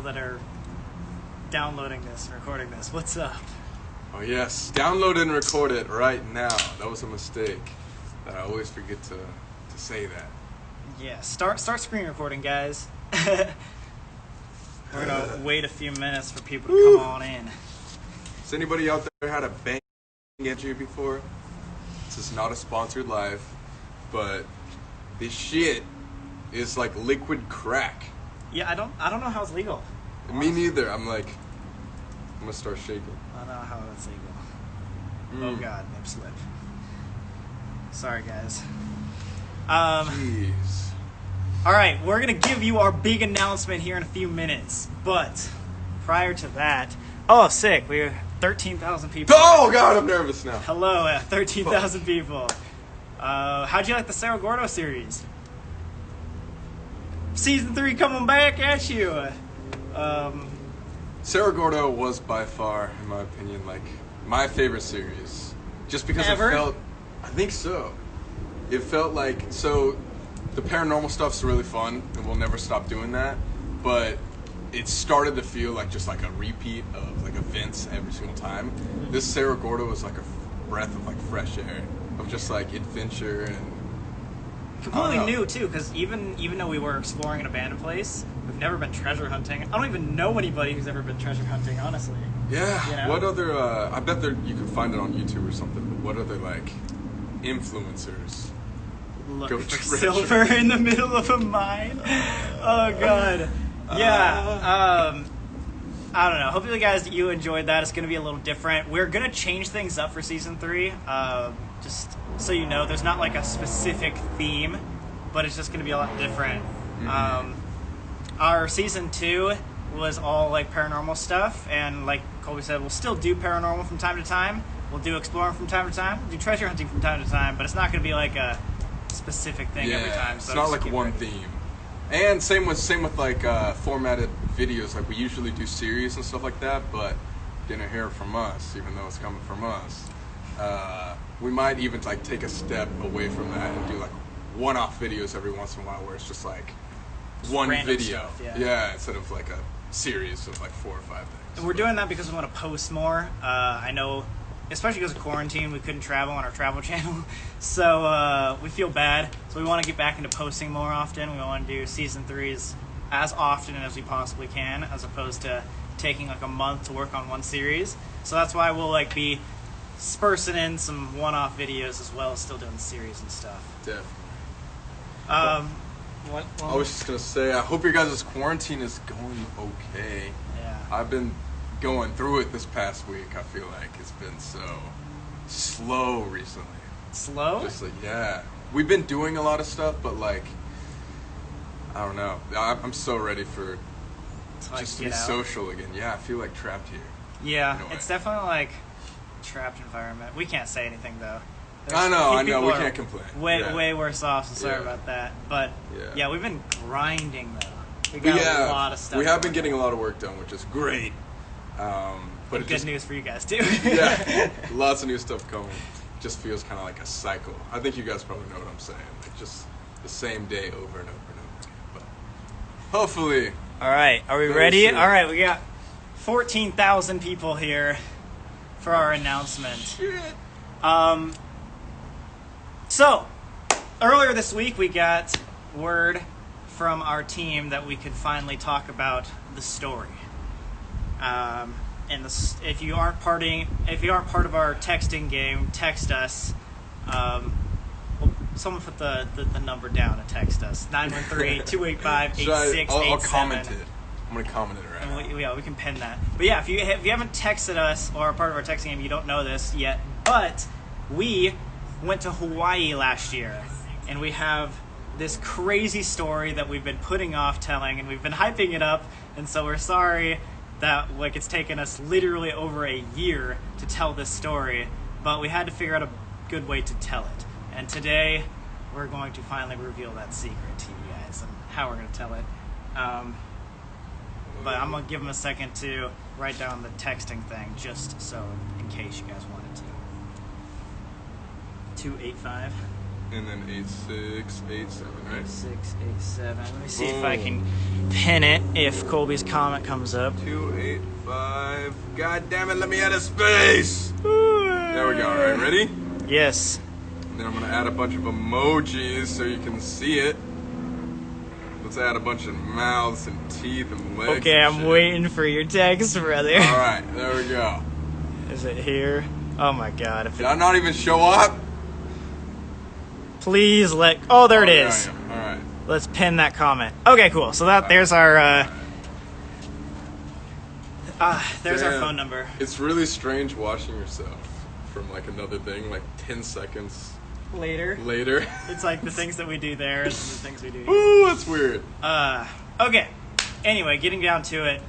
people that are downloading this and recording this. What's up? Oh yes, download and record it right now. That was a mistake. I always forget to say that. Yeah, start screen recording, guys. We're gonna wait a few minutes for people to come on in. Has anybody out there had a bang injury before? This is not a sponsored live, but this shit is like liquid crack. Yeah, I don't know how it's legal. Me neither. I'm gonna start shaking. I don't know how it's legal. Oh god, nip slip. Sorry, guys. Jeez. All right, we're gonna give you our big announcement here in a few minutes, but prior to that, sick. We're 13,000 people. Oh god, I'm nervous now. Hello, 13,000 people. How'd you like the Cerro Gordo series? Season 3 coming back at you. Cerro Gordo was by far, in my opinion, like my favorite series, just because I think so. It felt like, so the paranormal stuff's really fun, and we'll never stop doing that, but it started to feel like just like a repeat of like events every single time. This Cerro Gordo was like a breath of like fresh air, of just like adventure and completely new too, because even though we were exploring an abandoned place, we've never been treasure hunting. I don't even know anybody who's ever been treasure hunting, honestly. Yeah. You know? What other? I bet you can find it on YouTube or something. But what other like influencers? Looking for silver in the middle of a mine. Oh god. Yeah. I don't know. Hopefully, guys, you enjoyed that. It's going to be a little different. We're going to change things up for season 3. Just so you know, there's not like a specific theme, but it's just going to be a lot different. Our season 2 was all like paranormal stuff, and like Colby said, we'll still do paranormal from time to time. We'll do exploring from time to time. We'll do treasure hunting from time to time, but it's not going to be like a specific thing every time. So it's not like one theme. And same with like formatted videos. Like we usually do series and stuff like that, but didn't hear it from us, even though it's coming from us. We might even like take a step away from that and do like one-off videos every once in a while, where it's just like one video, stuff, instead of like a series of like 4 or 5 things. And we're doing that because we want to post more. I know, especially because of quarantine, we couldn't travel on our travel channel, so we feel bad. So we want to get back into posting more often. We want to do season 3s as often as we possibly can, as opposed to taking like a month to work on one series. So that's why we'll like be dispersing in some one-off videos as well as still doing the series and stuff. Definitely. What? I was just gonna say, I hope your guys' quarantine is going okay. Yeah. I've been going through it this past week. I feel like it's been so slow recently. Slow? Just like, yeah. We've been doing a lot of stuff, but like, I don't know. I'm so ready for just to be social again. Yeah, I feel like trapped here. Yeah, it's definitely like trapped environment. We can't say anything though. I know. We can't complain. Way worse off, so sorry about that. But yeah, we've been grinding though. We got a lot of stuff. We have been getting a lot of work done, which is great. But good news for you guys too. Yeah, lots of new stuff coming. Just feels kind of like a cycle. I think you guys probably know what I'm saying. Like just the same day over and over and over again. But hopefully. All right, are we ready? All right, we got 14,000 people here for our announcement. Shit. So, earlier this week we got word from our team that we could finally talk about the story. And if you aren't part of our texting game, text us. Someone put the number down and text us 913-285-8687. I'll comment it. I'm gonna comment it right now. We can pin that. But yeah, if you haven't texted us or are part of our texting game, you don't know this yet. But we went to Hawaii last year, and we have this crazy story that we've been putting off telling, and we've been hyping it up. And so we're sorry that like it's taken us literally over a year to tell this story, but we had to figure out a good way to tell it. And today we're going to finally reveal that secret to you guys and how we're going to tell it. But I'm going to give them a second to write down the texting thing, just so in case you guys wanted to. 285. and then 8687, right? 687. Let me see if I can pin it if Colby's comment comes up. 285. God damn it, let me add a space! There we go. Alright, ready? Yes. And then I'm gonna add a bunch of emojis so you can see it. Let's add a bunch of mouths and teeth and legs. Okay, and I'm shit. waiting for your text, brother. Alright, there we go. Is it here? Oh my god. If Did I not even show up? Please let... Oh, there it is. Alright. Let's pin that comment. Okay, cool. So there's our... there's our phone number. It's really strange watching yourself from like another thing, like 10 seconds Later. It's like the things that we do there and the things we do here. Ooh, that's weird. Okay. Anyway, getting down to it.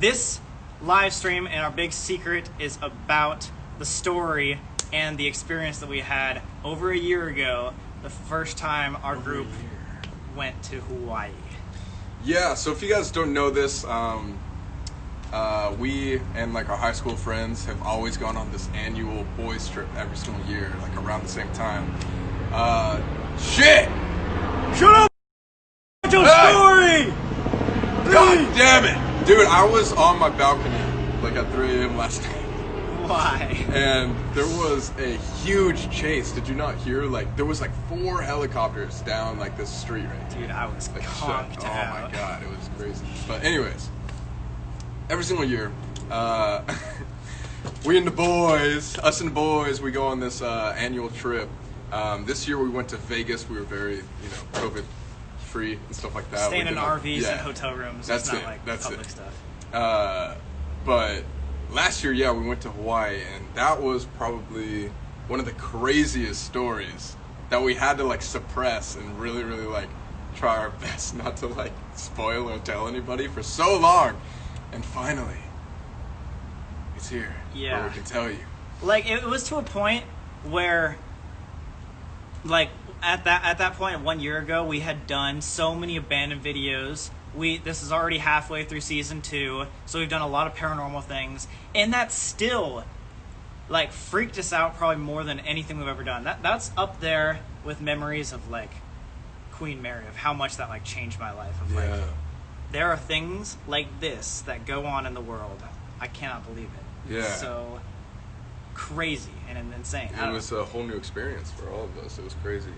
This live stream and our big secret is about the story and the experience that we had over a year ago, the first time our group went to Hawaii. Yeah, so if you guys don't know this, we and like our high school friends have always gone on this annual boys trip every single year, like around the same time. Shit! Shut up! Your story! God damn it! Dude, I was on my balcony like at 3 a.m. last night. Why? And there was a huge chase. Did you not hear? Like, there was like 4 helicopters down like this street right here. Dude, I was Like, conked out. Oh my god, it was crazy. But anyways, every single year, us and the boys, we go on this annual trip. This year we went to Vegas. We were very, COVID free and stuff like that. Staying We in did, RVs yeah. and hotel rooms. That's it's not it. like That's public it. stuff. But last year, yeah, we went to Hawaii, and that was probably one of the craziest stories that we had to like suppress and really, really like try our best not to like spoil or tell anybody for so long. And finally, it's here. Yeah. Where we can tell you. Like, it was to a point where, like, at that point 1 year ago, we had done so many abandoned videos. This is already halfway through season 2, so we've done a lot of paranormal things, and that still like freaked us out probably more than anything we've ever done. That's up there with memories of like Queen Mary, of how much that like changed my life. Of like, there are things like this that go on in the world. I cannot believe it. Yeah. It's so crazy and insane. It was a whole new experience for all of us. It was crazy.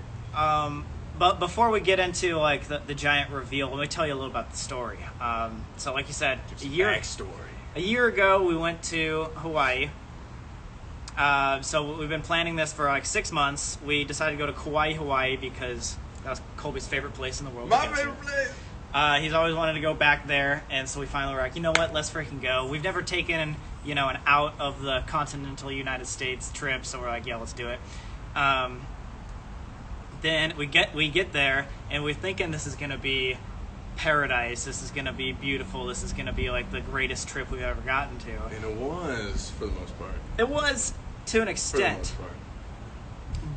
But before we get into like the giant reveal, let me tell you a little about the story. So like you said, a year ago we went to Hawaii. So we've been planning this for like 6 months. We decided to go to Kauai, Hawaii because that was Colby's favorite place in the world. My favorite place! He's always wanted to go back there, and so we finally were like, you know what, let's freaking go. We've never taken, an out of the continental United States trip, so we're like, yeah, let's do it. Then we get there, and we're thinking this is going to be paradise. This is going to be beautiful. This is going to be like the greatest trip we've ever gotten to. And it was, for the most part. It was, to an extent. For the most part.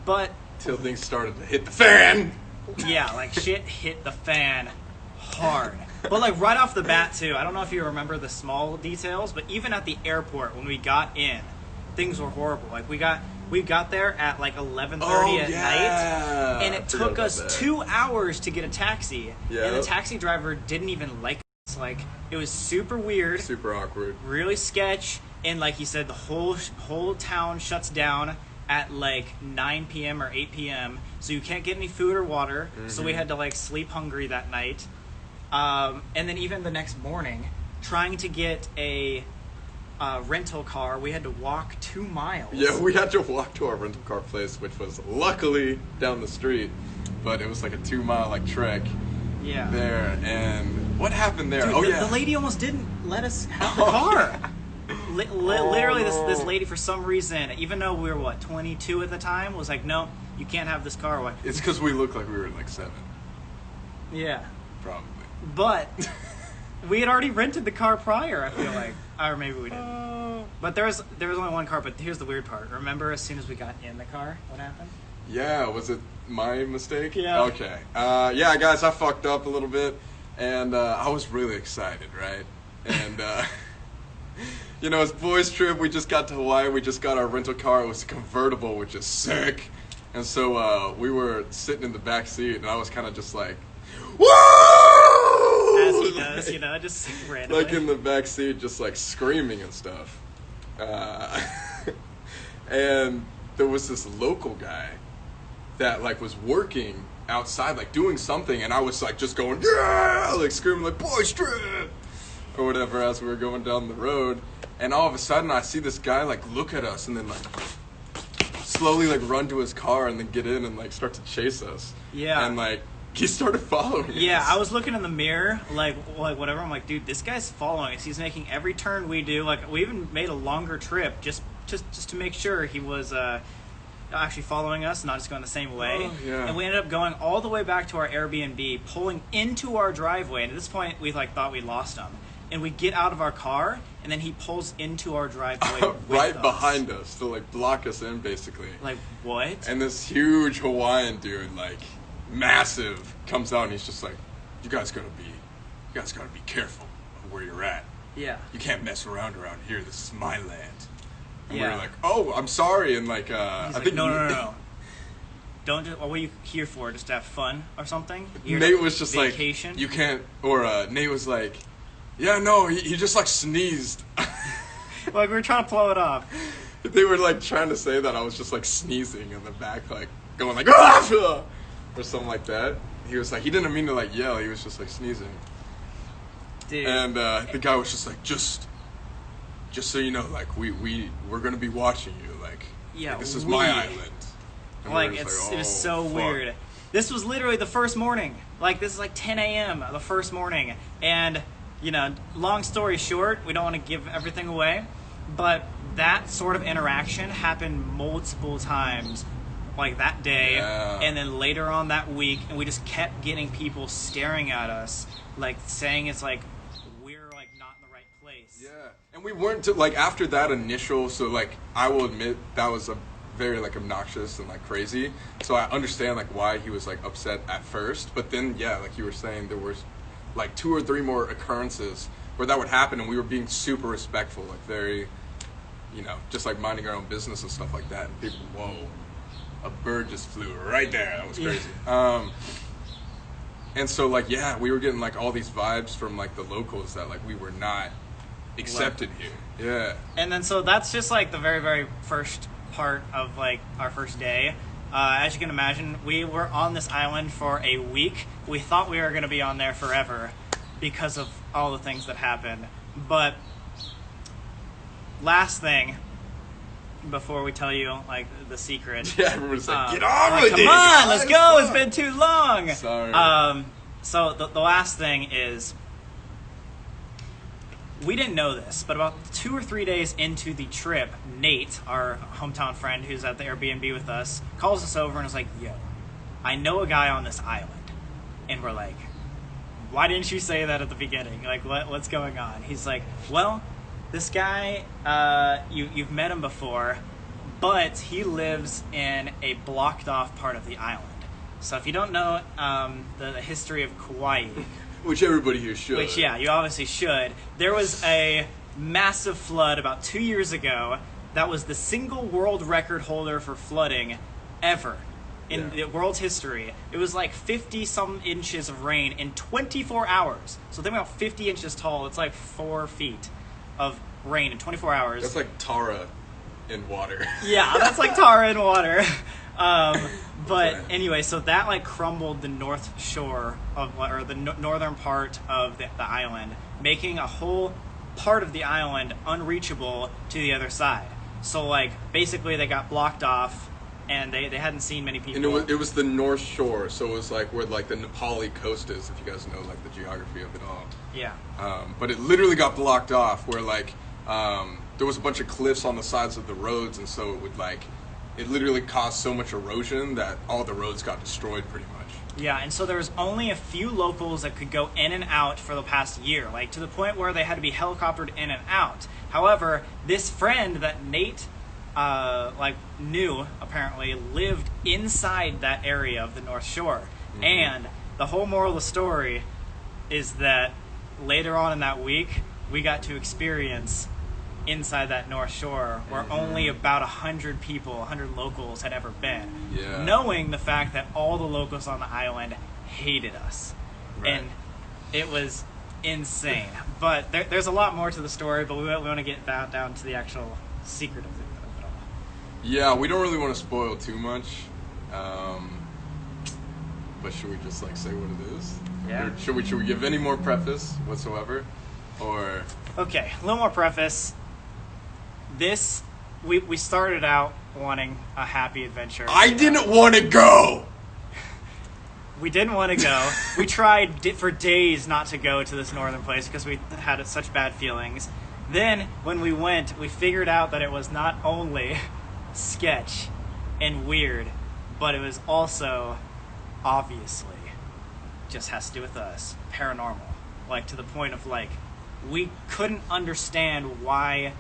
But till things started to hit the fan. Yeah, like shit hit the fan hard. But like right off the bat too, I don't know if you remember the small details, but even at the airport when we got in, things were horrible. Like we got there at like 11:30 at night, and it took us 2 hours to get a taxi. Yeah. And the taxi driver didn't even like us. Like it was super weird, super awkward, really sketch. And like he said, the whole town shuts down at like 9 p.m. or 8 p.m. So you can't get any food or water. Mm-hmm. So we had to like sleep hungry that night. And then even the next morning, trying to get a rental car, we had to walk 2 miles. Yeah, we had to walk to our rental car place, which was luckily down the street, but it was like a 2-mile like trek. Yeah. There, and what happened there? Dude, the lady almost didn't let us have the car. Yeah. Literally, this lady, for some reason, even though we were 22 at the time, was like, no, you can't have this car. Like, it's because we looked like we were like 7. Yeah. Probably. But we had already rented the car prior, I feel like. Or maybe we didn't. But there was only one car, but here's the weird part. Remember as soon as we got in the car, what happened? Yeah, was it my mistake? Yeah. Okay. Yeah, guys, I fucked up a little bit, and I was really excited, right? And, it's boys' trip. We just got to Hawaii. We just got our rental car. It was a convertible, which is sick. And so we were sitting in the back seat, and I was kind of just like, whoa! As he does, you know, just randomly. Like in the back seat, just like screaming and stuff. And there was this local guy that like was working outside, like doing something, and I was like just going, yeah, like screaming like boy strip or whatever as we were going down the road. And all of a sudden I see this guy like look at us and then like slowly like run to his car and then get in and like start to chase us. Yeah. And like he started following us. Yeah, I was looking in the mirror, like whatever. I'm like, dude, this guy's following us. He's making every turn we do. Like, we even made a longer trip just to make sure he was actually following us, not just going the same way. Oh, yeah. And we ended up going all the way back to our Airbnb, pulling into our driveway. And at this point, we like thought we lost him. And we get out of our car, and then he pulls into our driveway right behind us to like block us in, basically. Like, what? And this huge Hawaiian dude, like massive, comes out and he's just like, you guys gotta be careful of where you're at. Yeah. You can't mess around here. This is my land. And we Yeah. were like, oh, I'm sorry. And like, He's I like, think no. Don't just. What are you here for? Just to have fun or something? You're Nate was just vacation? like, you can't. Or Nate was like, yeah, no, he just like sneezed. Like, we were trying to blow it off. They were like trying to say that I was just like sneezing in the back, like going like ah! Or something like that. He was like, he didn't mean to like yell. He was just like sneezing. Dude. And the guy was just like, just so you know, like we're gonna be watching you, like, Yeah, like, this is my island. And Like, we were just it was so fuck. weird. This was literally the first morning. Like, this is like 10 a.m. the first morning. And, you know, long story short, we don't want to give everything away, but that sort of interaction happened multiple times, like that day, Yeah. and then later on that week, and we just kept getting people staring at us, like saying it's like we're like not in the right place. Yeah, and we weren't like after that initial. So like, I will admit that was a very like obnoxious and like crazy. So I understand like why he was like upset at first, but then yeah, like you were saying, there was like 2 or 3 more occurrences where that would happen, and we were being super respectful, like very, you know, just like minding our own business and stuff like that. And people, whoa, a bird just flew right there. That was crazy. And so like, yeah, we were getting like all these vibes from like the locals that like we were not accepted here. Yeah. And then so that's just like the very, very first part of like our first day. As you can imagine, we were on this island for a week. We thought we were going to be on there forever because of all the things that happened. But last thing, before we tell you like the secret. Yeah, everyone's like, get on with it. Come on, let's go. It's been too long. Sorry. So the last thing is, we didn't know this, but about 2 or 3 days into the trip, Nate, our hometown friend who's at the Airbnb with us, calls us over and is like, yo, I know a guy on this island. And we're like, why didn't you say that at the beginning? Like, what's going on? He's like, well, this guy, you've met him before, but he lives in a blocked off part of the island. So if you don't know the history of Kauai, Which everybody here should. which, yeah, you obviously should. There was a massive flood about 2 years ago that was the single world record holder for flooding ever in the world's history. It was like 50-some inches of rain in 24 hours. So think about 50 inches tall. It's like 4 feet of rain in 24 hours. That's like Tara in water. Yeah, that's like tar in water. But anyway, so that like crumbled the north shore of, or the northern part of the island, making a whole part of the island unreachable to the other side. So like basically they got blocked off, and they hadn't seen many people. And it was the North Shore, so it was like where like the Nepali coast is, if you guys know like the geography of it all. Yeah. But it literally got blocked off where like there was a bunch of cliffs on the sides of the roads, and so it would like, it literally caused so much erosion that all the roads got destroyed pretty much. Yeah, and so there was only a few locals that could go in and out for the past year, like to the point where they had to be helicoptered in and out. However, this friend that Nate knew apparently lived inside that area of the North Shore. Mm-hmm. And the whole moral of the story is that later on in that week, we got to experience inside that North Shore where only about 100 people, 100 locals had ever been. Yeah. Knowing the fact that all the locals on the island hated us. Right. And it was insane. But there's a lot more to the story, but we want to get down to the actual secret of it all. Yeah, we don't really want to spoil too much. But should we just like say what it is? Yeah. Or should we give any more preface whatsoever? Or okay, a little more preface. This we started out wanting a happy adventure. I didn't want to go. We didn't want to go. We tried for days not to go to this northern place because we had such bad feelings. Then when we went, we figured out that it was not only sketch and weird, but it was also obviously just has to do with us, paranormal. Like to the point of like we couldn't understand why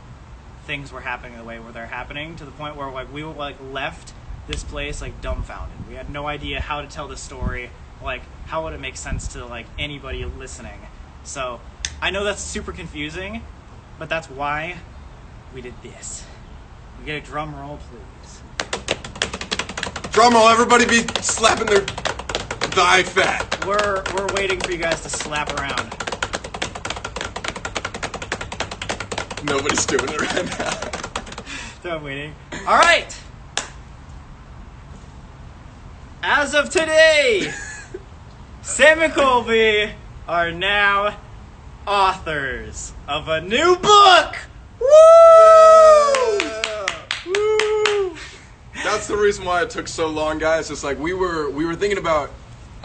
things were happening the way they're happening, to the point where like we were like left this place like dumbfounded. We had no idea how to tell the story, like how would it make sense to like anybody listening. So I know that's super confusing, but that's why we did this. We get a drum roll, please. Drum roll, everybody be slapping their thigh fat. We're waiting for you guys to slap around. Nobody's doing it right now. So I'm waiting. All right. As of today, Sam and Colby are now authors of a new book. Woo! Yeah. Woo! That's the reason why it took so long, guys. It's like we were thinking about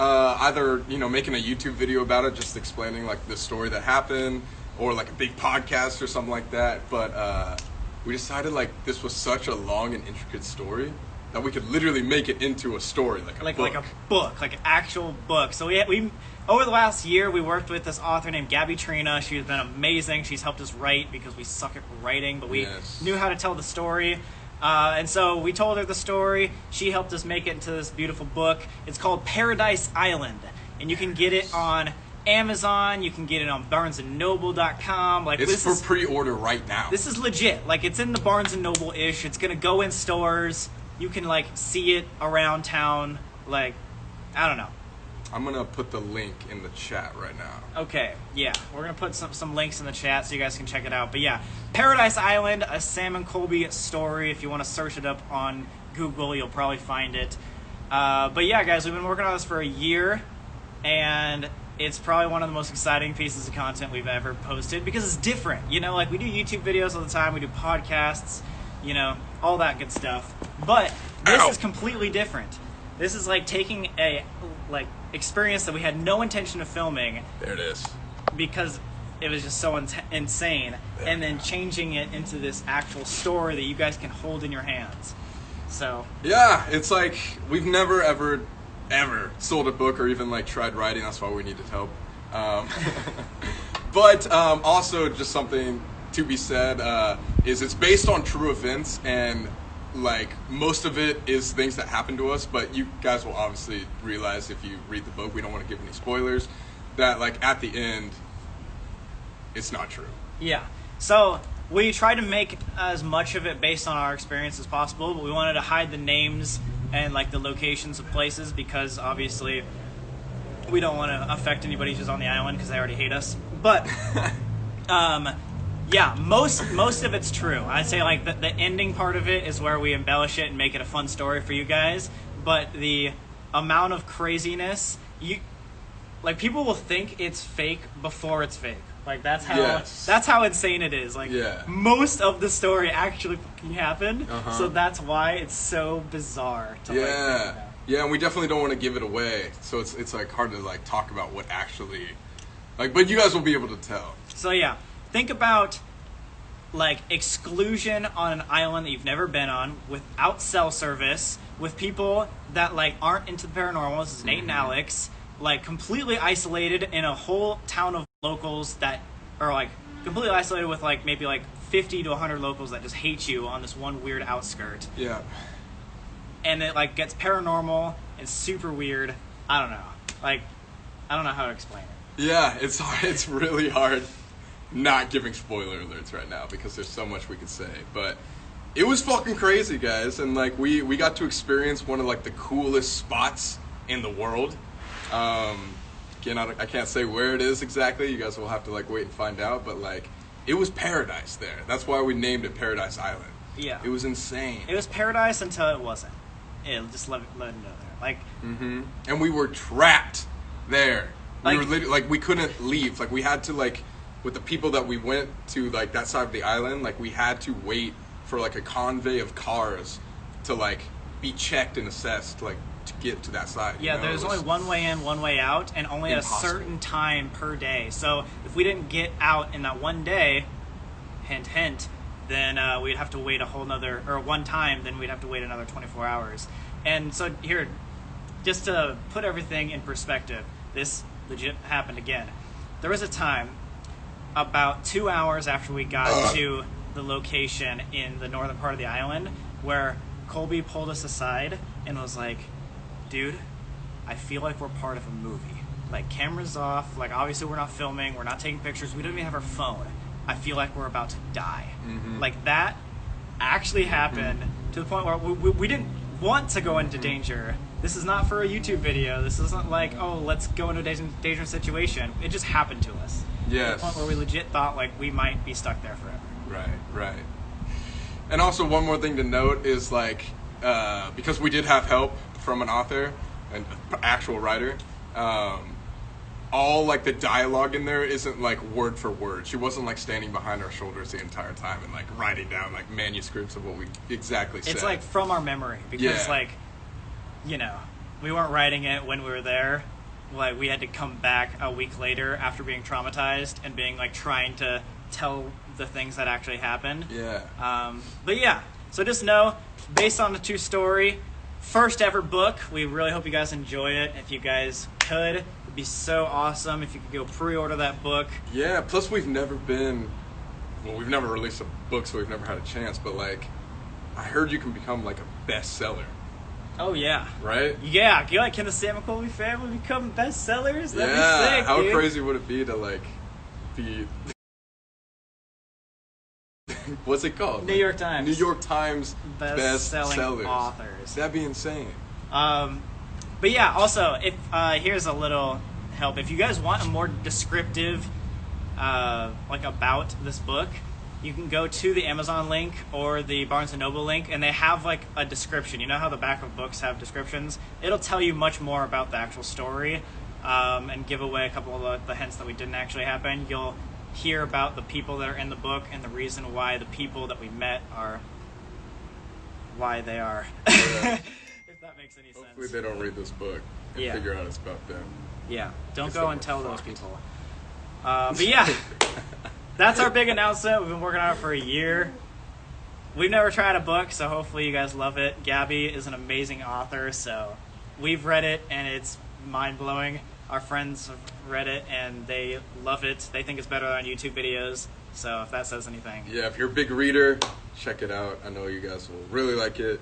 either making a YouTube video about it, just explaining like the story that happened, or like a big podcast or something like that. But we decided like this was such a long and intricate story that we could literally make it into a story, like a book, like an actual book. So we over the last year we worked with this author named Gabby Trina. She's been amazing. She's helped us write because we suck at writing, but we knew how to tell the story. And so we told her the story. She helped us make it into this beautiful book. It's called Paradise Island, and you can get it on Amazon. You can get it on BarnesandNoble.com. Like it's for pre-order right now. This is legit. Like it's in the Barnes and Noble-ish. It's gonna go in stores. You can like see it around town. Like I don't know. I'm gonna put the link in the chat right now. Okay, yeah, we're gonna put some links in the chat so you guys can check it out. But yeah, Paradise Island, a Sam and Colby story. If you want to search it up on Google, you'll probably find it. But yeah, guys, we've been working on this for a year, and it's probably one of the most exciting pieces of content we've ever posted because it's different. Like we do YouTube videos all the time, we do podcasts, all that good stuff. But this is completely different. This is like taking a experience that we had no intention of filming. There it is. Because it was just so insane, and then changing it into this actual story that you guys can hold in your hands. So yeah, it's like we've never ever sold a book or even like tried writing. That's why we needed help. But also just something to be said is it's based on true events, and like most of it is things that happened to us, but you guys will obviously realize if you read the book, we don't want to give any spoilers, that like at the end it's not true. Yeah, so we tried to make as much of it based on our experience as possible, but we wanted to hide the names and like the locations of places because obviously we don't want to affect anybody who's on the island because they already hate us. But yeah, most of it's true. I'd say like the ending part of it is where we embellish it and make it a fun story for you guys. But the amount of craziness, people will think it's fake before it's fake. Like that's how insane it is. Like most of the story actually fucking happened. So that's why it's so bizarre to think about. Yeah, and we definitely don't want to give it away. So it's like hard to like talk about what actually but you guys will be able to tell. So yeah. Think about like exclusion on an island that you've never been on, without cell service, with people that like aren't into the paranormal. This is Nate and Alex, like completely isolated in a whole town of locals that are like completely isolated with like maybe like 50 to 100 locals that just hate you on this one weird outskirt. Yeah. And it like gets paranormal and super weird. I don't know. Like I don't know how to explain it. Yeah, it's hard. It's really hard. not giving spoiler alerts right now because there's so much we could say, but it was fucking crazy, guys, and like we got to experience one of like the coolest spots in the world. Again, I can't say where it is exactly. You guys will have to like wait and find out, but like it was paradise there. That's why we named it Paradise Island. Yeah, it was insane. It was paradise until it wasn't. Just let it know there. Like, and we were trapped there. We were literally, like, we couldn't leave. Like, we had to, like, with the people that we went to, like, that side of the island, like, we had to wait for, like, a convoy of cars to, like, be checked and assessed, like, to get to that side. Yeah, there's only one way in, one way out, and only at a certain time per day. So if we didn't get out in that one day, hint, hint, then we'd have to wait a whole nother, or one time, then we'd have to wait another 24 hours. And so here, just to put everything in perspective, this legit happened again. There was a time about 2 hours after we got to the location in the northern part of the island where Colby pulled us aside and was like, dude, I feel like we're part of a movie. Like, cameras off, like, obviously we're not filming, we're not taking pictures, we don't even have our phone. I feel like we're about to die. Like, that actually happened to the point where we didn't want to go into danger. This is not for a YouTube video. This isn't like, oh, let's go into a dangerous situation. It just happened to us. Yes. To the point where we legit thought, like, we might be stuck there forever. Right. And also, one more thing to note is, like, because we did have help from an author, an actual writer, all, like, the dialogue in there isn't, like, word for word. She wasn't, like, standing behind our shoulders the entire time and, like, writing down, like, manuscripts of what we exactly said. It's, like, from our memory. Because, like, you know, we weren't writing it when we were there. Like, we had to come back a week later after being traumatized and being, like, trying to tell the things that actually happened. Yeah. But, yeah. So just know, based on the true story, first ever book. We really hope you guys enjoy it. If you guys could, it'd be so awesome if you could go pre-order that book. Yeah, plus we've never released a book, so we've never had a chance, but, like, I heard you can become, like, a bestseller. Oh, yeah. Right? Yeah. Can the Sam and Colby family become bestsellers? That'd be sick, how dude. crazy would it be to, like, be... What's it called? New York Times. New York Times best-selling bestsellers. authors. That'd be insane. But yeah, also, if here's a little help. If you guys want a more descriptive, like, about this book, you can go to the Amazon link or the Barnes & Noble link, and they have, like, a description. You know how the back of books have descriptions? It'll tell you much more about the actual story, and give away a couple of the hints that we didn't actually happen. You'll hear about the people that are in the book and the reason why the people that we met are why they are. Yeah. If that makes any sense. Hopefully they don't read this book and figure out it's about them. Yeah, don't go and tell those people. But yeah, that's our big announcement. We've been working on it for a year. We've never tried a book, so hopefully you guys love it. Gabby is an amazing author, so we've read it, and it's mind-blowing. Our friends have read it, and they love it. They think it's better on YouTube videos, so if that says anything. Yeah, if you're a big reader, check it out. I know you guys will really like it.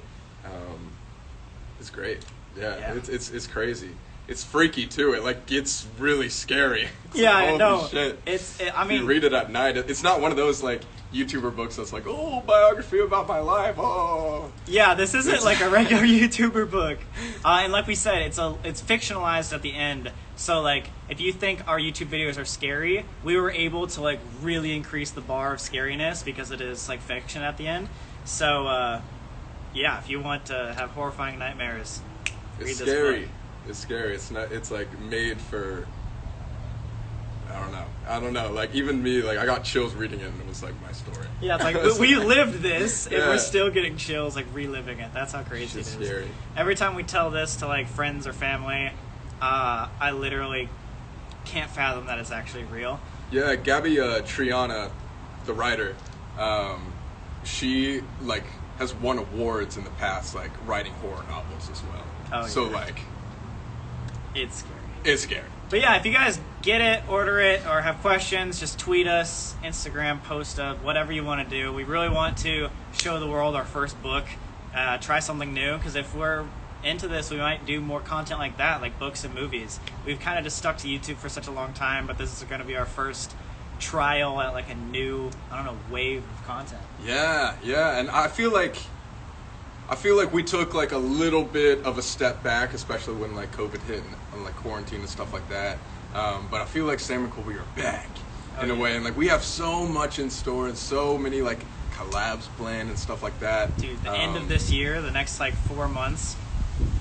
It's great. Yeah. It's crazy. It's freaky too. It, like, gets really scary. It's Yeah, like, shit. I mean, you read it at night. It's not one of those, like, YouTuber books that's like, oh, biography about my life. Oh. Yeah, this isn't like a regular YouTuber book. And like we said, it's fictionalized at the end. So, like, if you think our YouTube videos are scary, we were able to, like, really increase the bar of scariness because it is, like, fiction at the end. So, yeah, if you want to have horrifying nightmares, read It's this scary. book. It's scary. It's not. It's like made for. I don't know. Like, even me, like, I got chills reading it, and it was like my story. Yeah, it's like we lived this, and Yeah. we're still getting chills, like, reliving it. That's how crazy It's it is. scary. Every time we tell this to, like, friends or family, I literally can't fathom that it's actually real. Yeah, Gabby Triana, the writer, she, like, has won awards in the past, like, writing horror novels as well. Oh, so, yeah. like, It's scary. it's scary. But yeah, if you guys get it, order it, or have questions, just tweet us, Instagram, post up, whatever you want to do. We really want to show the world our first book, try something new, because if we're into this, we might do more content like that, like books and movies. We've kind of just stuck to YouTube for such a long time, but this is going to be our first trial at like a new, I don't know, wave of content. Yeah, and I feel like we took like a little bit of a step back, especially when like COVID hit and like quarantine and stuff like that. But I feel like Sam and Colby are back in a way, and like we have so much in store and so many like collabs planned and stuff like that. Dude, the end of this year, the next like 4 months,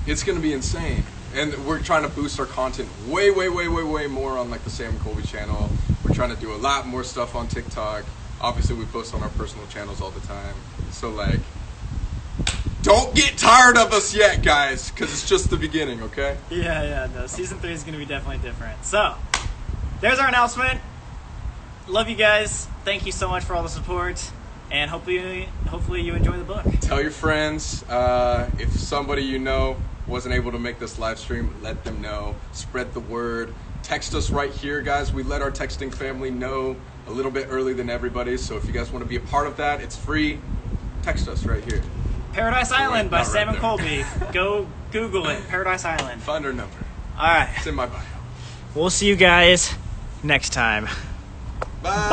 it's gonna be insane. And we're trying to boost our content way more on like the Sam and Colby channel. We're trying to do a lot more stuff on TikTok. Obviously, we post on our personal channels all the time. So like, don't get tired of us yet, guys, because it's just the beginning, okay? Yeah, no, season 3 is going to be definitely different. So, there's our announcement. Love you guys. Thank you so much for all the support, and hopefully you enjoy the book. Tell your friends. If somebody you know wasn't able to make this live stream, let them know. Spread the word. Text us right here, guys. We let our texting family know a little bit early than everybody, so if you guys want to be a part of that, it's free. Text us right here. Paradise Island by Sam and Colby. Go Google it. Paradise Island. Find our number. All right. It's in my bio. We'll see you guys next time. Bye.